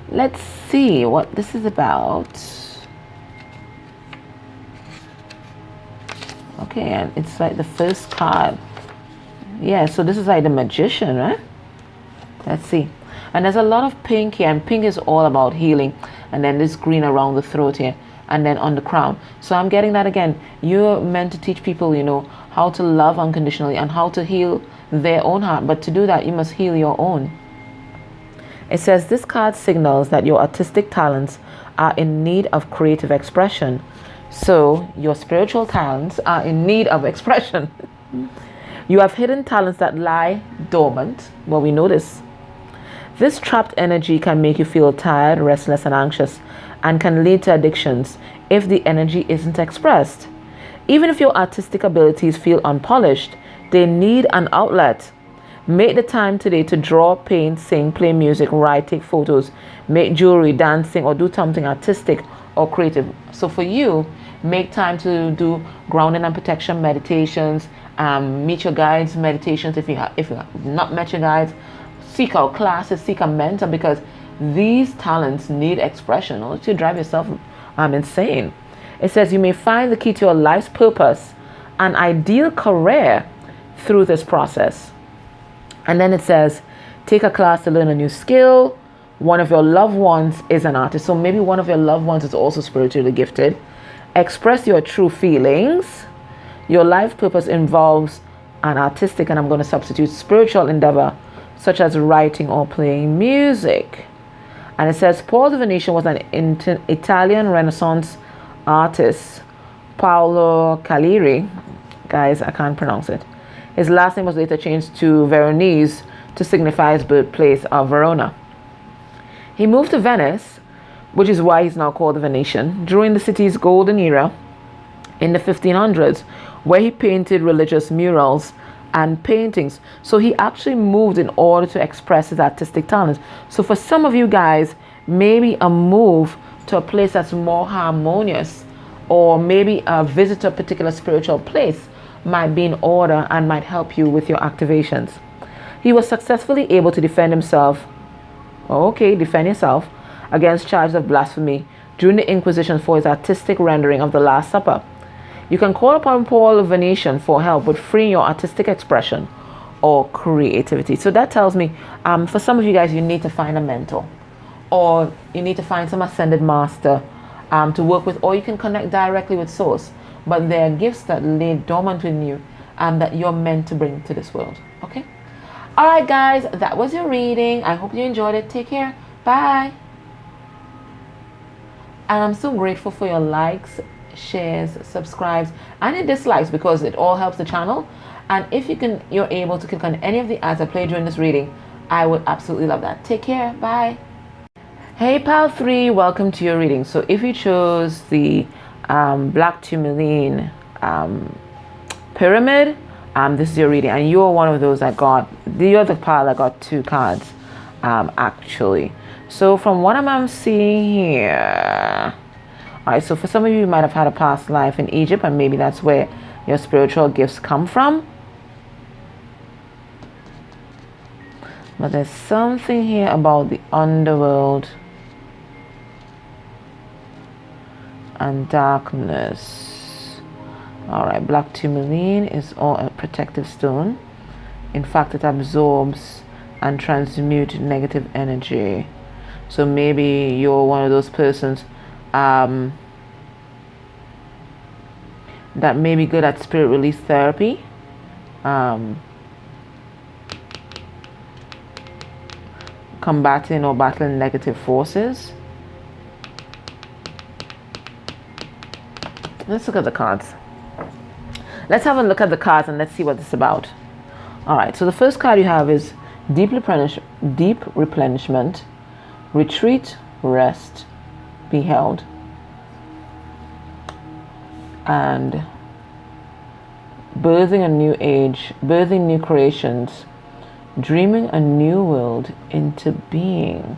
[SPEAKER 1] Let's see what this is about. Okay, and it's like the first card. Yeah, so this is like the Magician, right? Let's see. And there's a lot of pink here, and pink is all about healing. And then this green around the throat here, and then on the crown. So I'm getting that again. You're meant to teach people, you know, how to love unconditionally and how to heal their own heart. But to do that, you must heal your own. It says this card signals that your artistic talents are in need of creative expression. So your spiritual talents are in need of expression. You have hidden talents that lie dormant. Well, we know this. This trapped energy can make you feel tired, restless, and anxious, and can lead to addictions if the energy isn't expressed. Even if your artistic abilities feel unpolished, they need an outlet. Make the time today to draw, paint, sing, play music, write, take photos, make jewelry, dancing, or do something artistic or creative. So for you, make time to do grounding and protection meditations, meet your guides meditations. If you have not met your guides, seek out classes, seek a mentor, because these talents need expression, or to drive yourself insane. It says you may find the key to your life's purpose, an ideal career, through this process. And then it says, take a class to learn a new skill. One of your loved ones is an artist. So maybe one of your loved ones is also spiritually gifted. Express your true feelings. Your life purpose involves an artistic, and I'm going to substitute, spiritual endeavor, such as writing or playing music. And it says Paul the Venetian was an Italian Renaissance artist, Paolo Cagliari. Guys, I can't pronounce it. His last name was later changed to Veronese to signify his birthplace of Verona. He moved to Venice, which is why he's now called the Venetian, during the city's golden era in the 1500s, where he painted religious murals and paintings. So he actually moved in order to express his artistic talents. So for some of you guys, maybe a move to a place that's more harmonious, or maybe a visit to a particular spiritual place, might be in order and might help you with your activations. He was successfully able to defend himself, defend yourself, against charges of blasphemy during the Inquisition for his artistic rendering of the Last Supper. You can call upon Paul the Venetian for help with freeing your artistic expression or creativity. So that tells me, for some of you guys, you need to find a mentor, or you need to find some ascended master to work with, or you can connect directly with Source. But there are gifts that lay dormant in you that you're meant to bring to this world. Okay? All right, guys, that was your reading. I hope you enjoyed it. Take care. Bye. And I'm so grateful for your likes, shares, subscribes, and your dislikes, because it all helps the channel. And if you're able to click on any of the ads I played during this reading, I would absolutely love that. Take care. Bye. Hey, Pal 3, welcome to your reading. So if you chose the black tourmaline pyramid, this is your reading, and you're one of those that got, you're the pile that got 2 cards actually. So from what I'm seeing here, all right, so for some of you, you might have had a past life in Egypt, and maybe that's where your spiritual gifts come from. But there's something here about the underworld and darkness. All right, black tourmaline is all a protective stone. In fact, it absorbs and transmutes negative energy. So maybe you're one of those persons that may be good at spirit release therapy, combating or battling negative forces. Let's look at the cards. Let's have a look at the cards and let's see what it's about. All right, so the first card you have is deep replenishment, retreat, rest, be held, and birthing a new age, birthing new creations, dreaming a new world into being.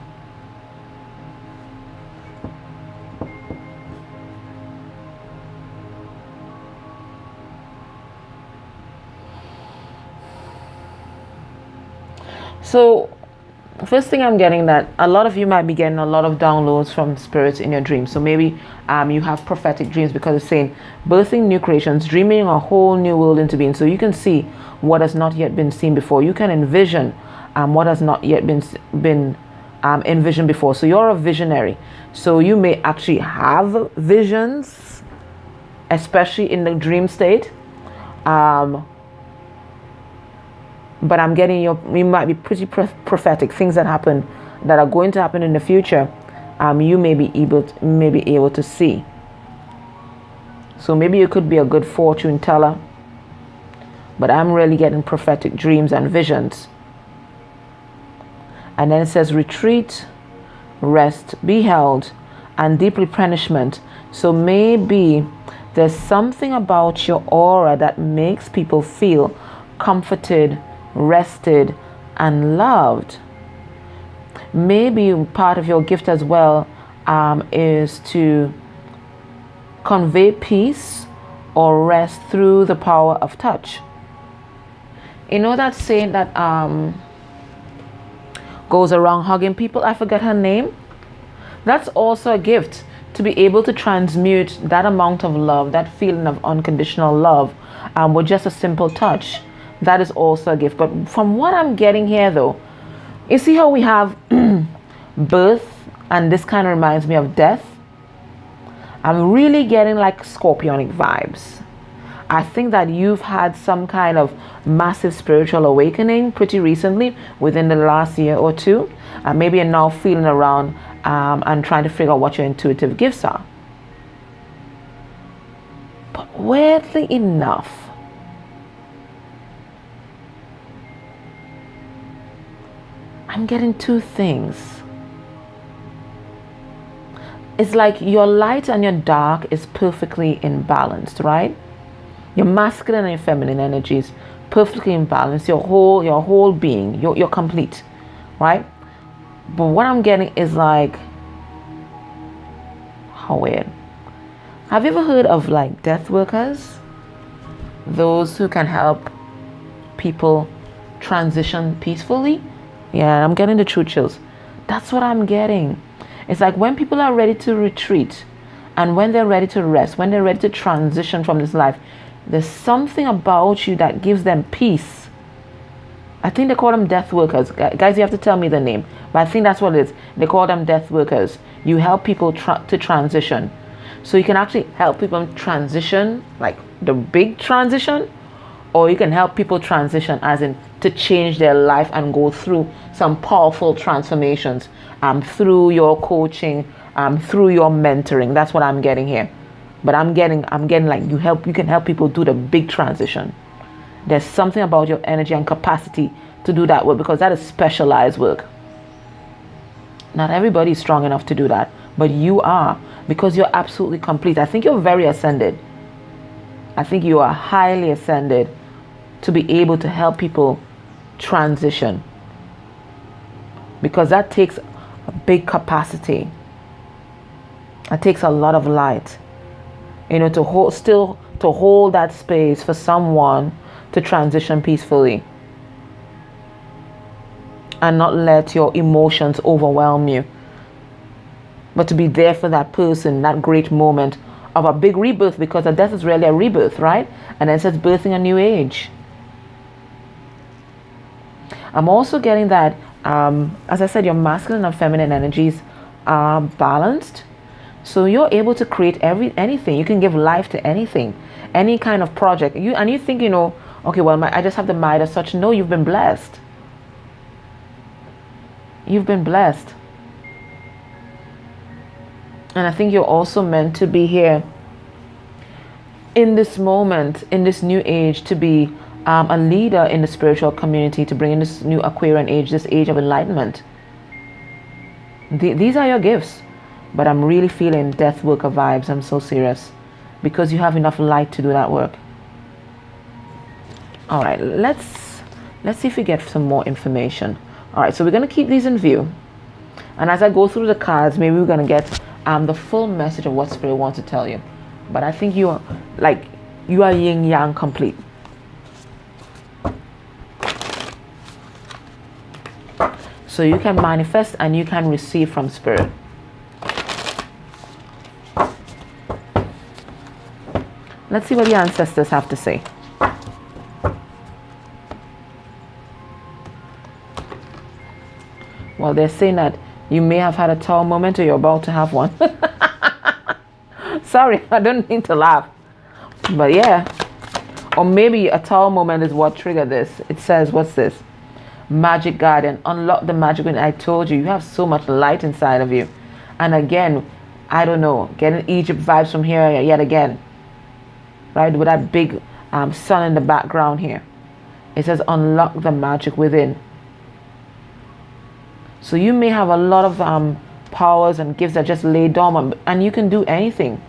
[SPEAKER 1] So first thing I'm getting, that a lot of you might be getting a lot of downloads from spirits in your dreams. So maybe you have prophetic dreams, because it's saying birthing new creations, dreaming a whole new world into being. So you can see what has not yet been seen before. You can envision what has not yet been envisioned before. So you're a visionary. So you may actually have visions, especially in the dream state. But I'm getting you might be pretty prophetic, things that happen, that are going to happen in the future. You may be able to see. So maybe you could be a good fortune teller, but I'm really getting prophetic dreams and visions. And then it says retreat, rest, be held, and deep replenishment. So maybe there's something about your aura that makes people feel comforted, rested, and loved. Maybe part of your gift as well is to convey peace, or rest through the power of touch. You know that saying that goes around hugging people? I forget her name. That's also a gift, to be able to transmute that amount of love, that feeling of unconditional love, with just a simple touch. That is also a gift. But from what I'm getting here though, you see how we have birth, and this kind of reminds me of death. I'm really getting like scorpionic vibes. I think that you've had some kind of massive spiritual awakening pretty recently, within the last year or two. And maybe you're now feeling around and trying to figure out what your intuitive gifts are. But weirdly enough, I'm getting two things. It's like your light and your dark is perfectly imbalanced, right? Your masculine and your feminine energies perfectly imbalanced. Your whole being, you're complete, right? But what I'm getting is like, how weird. Have you ever heard of like death workers? Those who can help people transition peacefully? Yeah, I'm getting the true chills. That's what I'm getting. It's like when people are ready to retreat, and when they're ready to rest, when they're ready to transition from this life, there's something about you that gives them peace. I think they call them death workers. Guys, you have to tell me the name. But I think that's what it is. They call them death workers. You help people to transition. So you can actually help people transition, like the big transition, or you can help people transition as in to change their life and go through some powerful transformations through your coaching, through your mentoring. That's what I'm getting here. But I'm getting like you can help people do the big transition. There's something about your energy and capacity to do that work, because that is specialized work. Not everybody is strong enough to do that, but you are, because you're absolutely complete. I think you're very ascended. I think you are highly ascended to be able to help people transition, because that takes a big capacity. It takes a lot of light, to hold that space for someone to transition peacefully and not let your emotions overwhelm you, but to be there for that person, that great moment of a big rebirth, because a death is really a rebirth, right? And then it says birthing a new age. I'm also getting that, as I said, your masculine and feminine energies are balanced. So you're able to create anything. You can give life to anything, any kind of project. You think, okay, well, I just have the mind as such. No, you've been blessed. You've been blessed. And I think you're also meant to be here in this moment, in this new age, to be a leader in the spiritual community, to bring in this new Aquarian age, this age of enlightenment. These are your gifts. But I'm really feeling death worker vibes. I'm so serious, because you have enough light to do that work. All right, let's see if we get some more information. All right, so we're going to keep these in view. And as I go through the cards, maybe we're going to get the full message of what Spirit wants to tell you. But I think you are yin yang complete. So you can manifest and you can receive from Spirit. Let's see what the ancestors have to say. Well, they're saying that you may have had a tall moment, or you're about to have one. Sorry, I don't mean to laugh. But yeah. Or maybe a tall moment is what triggered this. It says, what's this? Magic Garden. Unlock the magic. When I told you have so much light inside of you. And again, I don't know, getting Egypt vibes from here yet again. Right, with that big sun in the background here. It says unlock the magic within. So you may have a lot of powers and gifts that just lay dormant, and you can do anything.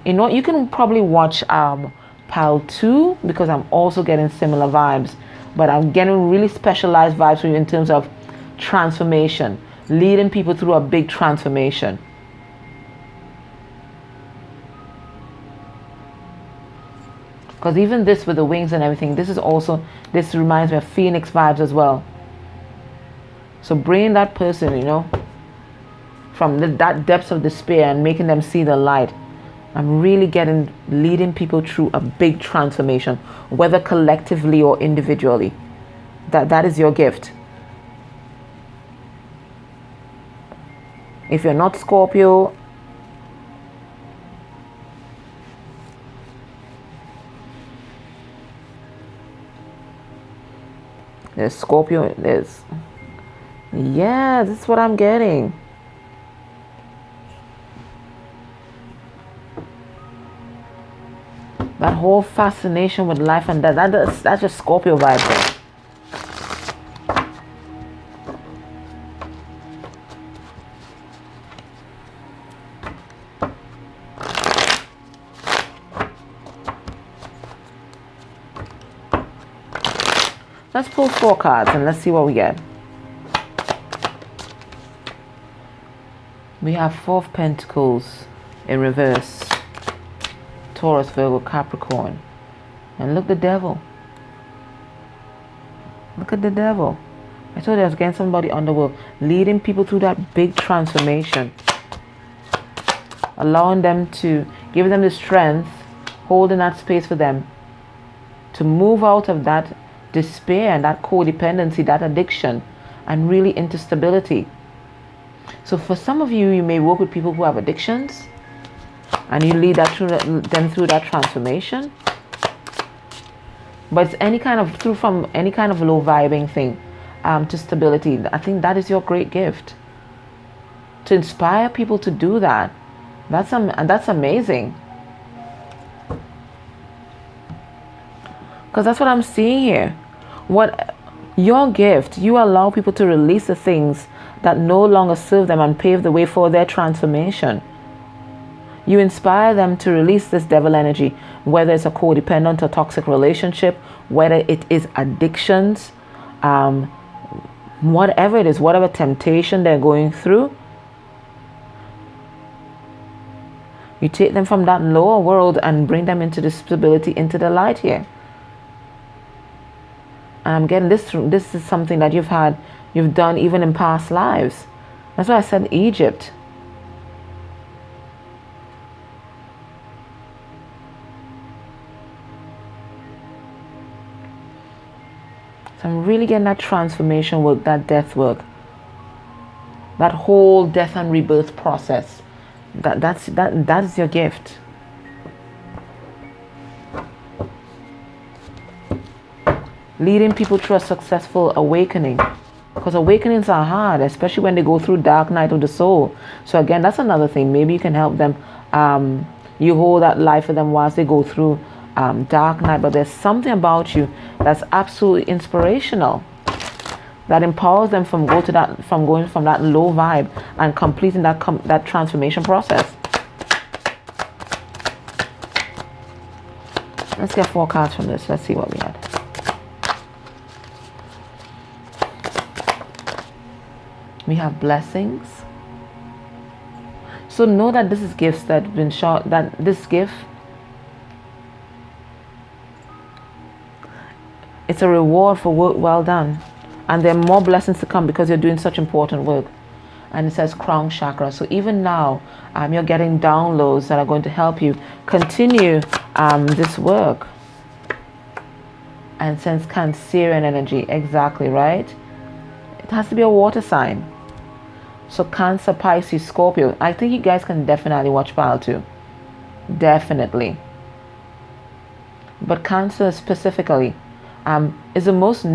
[SPEAKER 1] You can probably watch Pile 2, because I'm also getting similar vibes, but I'm getting really specialized vibes for you in terms of transformation, leading people through a big transformation. Because even this with the wings and everything, this reminds me of phoenix vibes as well. So bringing that person, you know, from that depths of despair and making them see the light. I'm really leading people through a big transformation, whether collectively or individually. That is your gift. If you're not Scorpio, there's Scorpio, yeah, this is what I'm getting. That whole fascination with life and that's just Scorpio vibes. Let's pull 4 cards and let's see what we get. We have 4 of Pentacles in reverse. Taurus, Virgo, Capricorn. And look, the devil. Look at the devil. I told you I was getting somebody underworld, leading people through that big transformation. Allowing them to, give them the strength, holding that space for them to move out of that despair and that codependency, that addiction, and really into stability. So for some of you, you may work with people who have addictions, and you lead them through that transformation. But it's any kind of from any kind of low vibing thing to stability. I think that is your great gift, to inspire people to do that. That's amazing. Because that's what I'm seeing here. What your gift, you allow people to release the things that no longer serve them and pave the way for their transformation. You inspire them to release this devil energy, whether it's a codependent or toxic relationship, whether it is addictions, whatever it is, whatever temptation they're going through. You take them from that lower world and bring them into the stability, into the light here. And I'm getting this is something that you've done even in past lives. That's why I said Egypt. So I'm really getting that transformation work, that death work. That whole death and rebirth process. That's your gift. Leading people through a successful awakening, because awakenings are hard, especially when they go through dark night of the soul. So again, that's another thing. Maybe you can help them. You hold that light for them whilst they go through dark night. But there's something about you that's absolutely inspirational, that empowers them from going from that low vibe and completing that transformation process. Let's get 4 cards from this. Let's see what we had. We have blessings. So know that this is gifts that have been shot, that this gift, it's a reward for work well done. And there are more blessings to come because you're doing such important work. And it says crown chakra. So even now, you're getting downloads that are going to help you continue this work. And since Cancerian energy, exactly right. It has to be a water sign. So Cancer, Pisces, Scorpio. I think you guys can definitely watch Pile 2. Definitely. But Cancer specifically is the most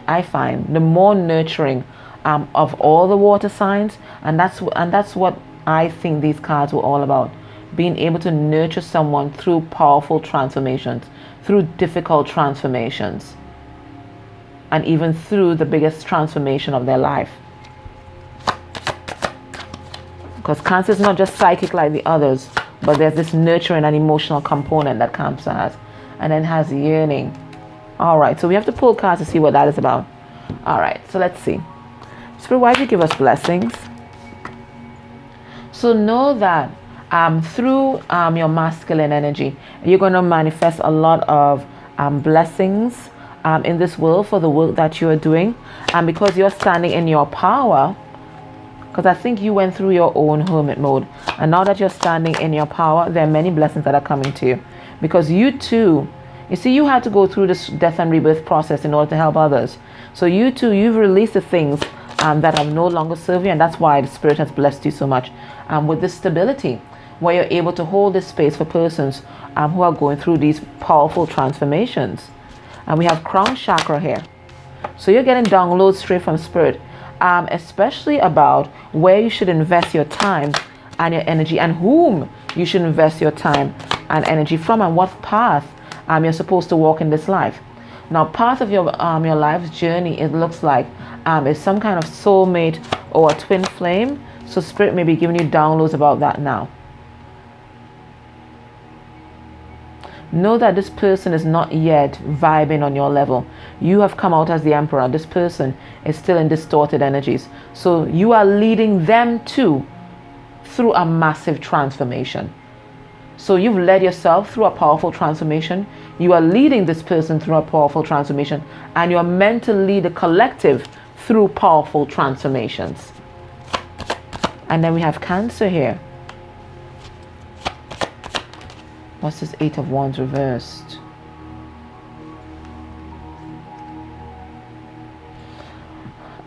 [SPEAKER 1] I find the more nurturing of all the water signs, and that's what I think these cards were all about. Being able to nurture someone through powerful transformations, through difficult transformations, and even through the biggest transformation of their life. Because Cancer is not just psychic like the others, but there's this nurturing and emotional component that Cancer has, and then has yearning. All right, so we have to pull cards to see what that is about. All right, so let's see. Spirit, why do you give us blessings? So know that through your masculine energy. You're going to manifest a lot of blessings in this world for the work that you're doing. And because you're standing in your power, because I think you went through your own hermit mode, and now that you're standing in your power, there are many blessings that are coming to you. Because you too, you see, you had to go through this death and rebirth process in order to help others. So you too, you've released the things that have no longer served you, and that's why the Spirit has blessed you so much with this stability, where you're able to hold this space for persons who are going through these powerful transformations. And we have crown chakra here. So you're getting downloads straight from Spirit, especially about where you should invest your time and your energy, and whom you should invest your time and energy from, and what path you're supposed to walk in this life. Now, part of your life's journey, it looks like, is some kind of soulmate or a twin flame. So Spirit may be giving you downloads about that now. Know that this person is not yet vibing on your level. You have come out as the Emperor. This person is still in distorted energies. So you are leading them too through a massive transformation. So you've led yourself through a powerful transformation. You are leading this person through a powerful transformation. And you are meant to lead the collective through powerful transformations. And then we have Cancer here. What's this 8 of Wands reversed?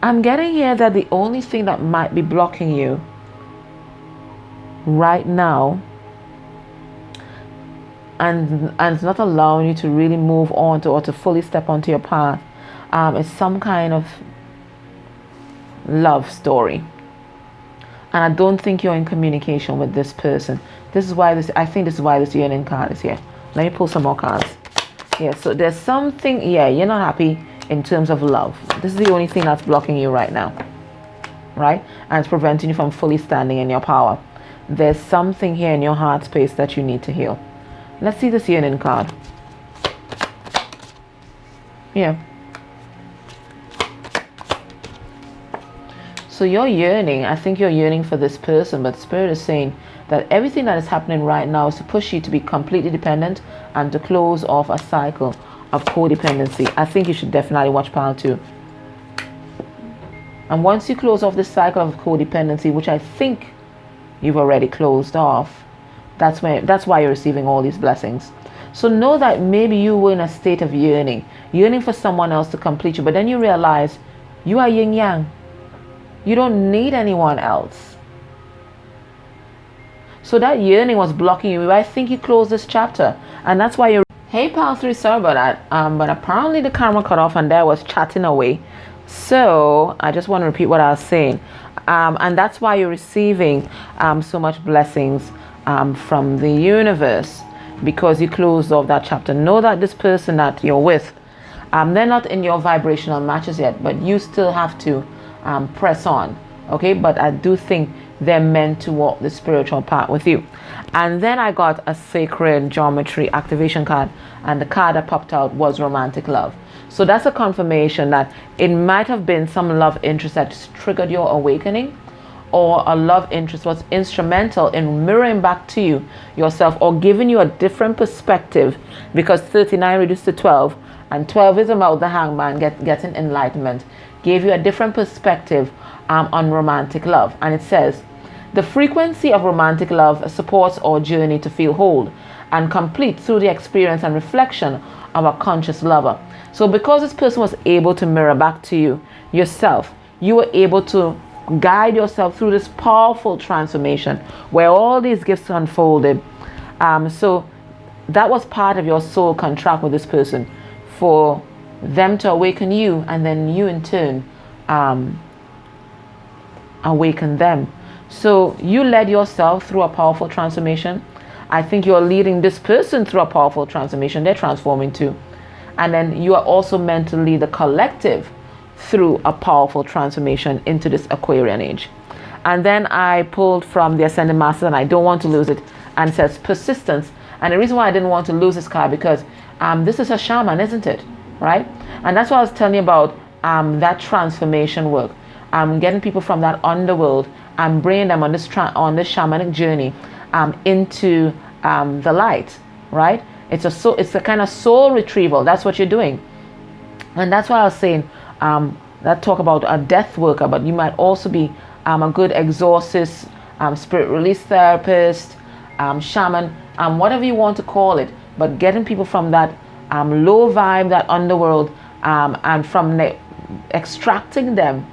[SPEAKER 1] I'm getting here that the only thing that might be blocking you right now and it's not allowing you to really move on to, or to fully step onto your path is some kind of love story. And I don't think you're in communication with this person. This is why I think this is why this yearning card is here. Let me pull some more cards. Yeah, so there's something, you're not happy in terms of love. This is the only thing that's blocking you right now. Right? And it's preventing you from fully standing in your power. There's something here in your heart space that you need to heal. Let's see this yearning card. Yeah. So you're yearning, I think you're yearning for this person, but Spirit is saying that everything that is happening right now is to push you to be completely dependent and to close off a cycle of codependency. I think you should definitely watch Pile 2. And once you close off this cycle of codependency, which I think you've already closed off, that's why you're receiving all these blessings. So know that maybe you were in a state of yearning for someone else to complete you, but then you realize you are yin yang. You don't need anyone else. So that yearning was blocking you. I think you closed this chapter, and that's why you're... Hey, Pile 3, sorry about that. But apparently the camera cut off and there was chatting away. So I just want to repeat what I was saying. And that's why you're receiving so much blessings from the universe, because you closed off that chapter. Know that this person that you're with, they're not in your vibrational matches yet, but you still have to press on. Okay, but I do think they're meant to walk the spiritual path with you. And then I got a sacred geometry activation card, and the card that popped out was romantic love. So that's a confirmation that it might have been some love interest that triggered your awakening, or a love interest was instrumental in mirroring back to you yourself, or giving you a different perspective, because 39 reduced to 12, and 12 is about the hangman getting enlightenment, gave you a different perspective on romantic love. And it says, the frequency of romantic love supports our journey to feel whole and complete through the experience and reflection of a conscious lover. So because this person was able to mirror back to you yourself, you were able to guide yourself through this powerful transformation where all these gifts unfolded. So that was part of your soul contract with this person, for them to awaken you, and then you in turn awaken them. So you led yourself through a powerful transformation. I think you're leading this person through a powerful transformation. They're transforming too. And then you are also meant to lead the collective through a powerful transformation into this Aquarian age. And then I pulled from the Ascended Masters, and I don't want to lose it, and it says persistence. And the reason why I didn't want to lose this card, because this is a shaman, isn't it? Right? And that's what I was telling you about, that transformation work. Getting people from that underworld and bringing them on this shamanic journey, into the light, right? It's a kind of soul retrieval. That's what you're doing. And that's why I was saying that talk about a death worker, but you might also be a good exorcist, spirit release therapist, shaman, whatever you want to call it, but getting people from that low vibe, that underworld, and from extracting them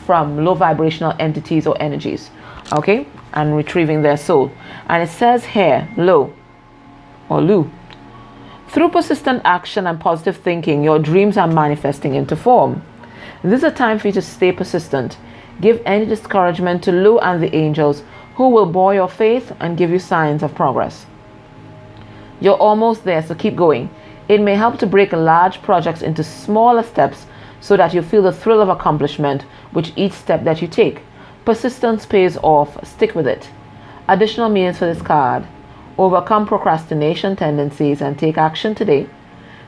[SPEAKER 1] from low vibrational entities or energies, okay, and retrieving their soul. And it says here, low or Lu, through persistent action and positive thinking, your dreams are manifesting into form. This is a time for you to stay persistent. Give any discouragement to Lu and the angels, who will buoy your faith and give you signs of progress. You're almost there, so keep going. It may help to break large projects into smaller steps so that you feel the thrill of accomplishment with each step that you take. Persistence pays off. Stick with it. Additional meanings for this card: overcome procrastination tendencies and take action today.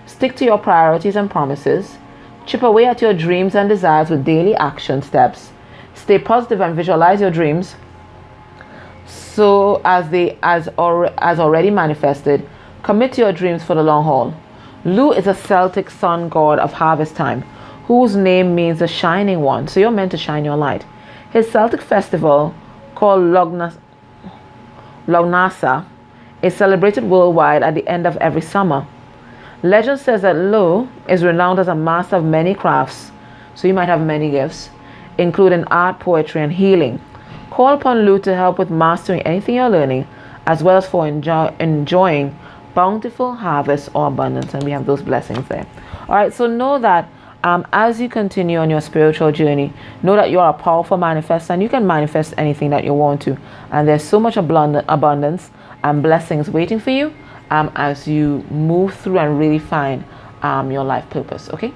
[SPEAKER 1] Stick to your priorities and promises. Chip away at your dreams and desires with daily action steps. Stay positive and visualize your dreams so as already manifested. Commit to your dreams for the long haul. Lu is a Celtic sun god of harvest time, whose name means the shining one. So you're meant to shine your light. His Celtic festival, called Lognasa, is celebrated worldwide at the end of every summer. Legend says that Lu is renowned as a master of many crafts, so you might have many gifts, including art, poetry, and healing. Call upon Lu to help with mastering anything you're learning, as well as for enjoying bountiful harvest or abundance, and we have those blessings there. All right, so know that as you continue on your spiritual journey, know that you are a powerful manifestor, and you can manifest anything that you want to, and there's so much abundance and blessings waiting for you as you move through and really find your life purpose. Okay,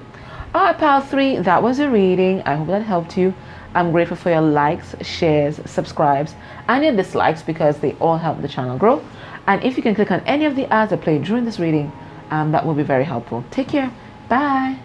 [SPEAKER 1] all right, pile 3, that was a reading. I hope that helped you. I'm grateful for your likes, shares, subscribes, and your dislikes, because they all help the channel grow. And if you can click on any of the ads I played during this reading, that will be very helpful. Take care. Bye.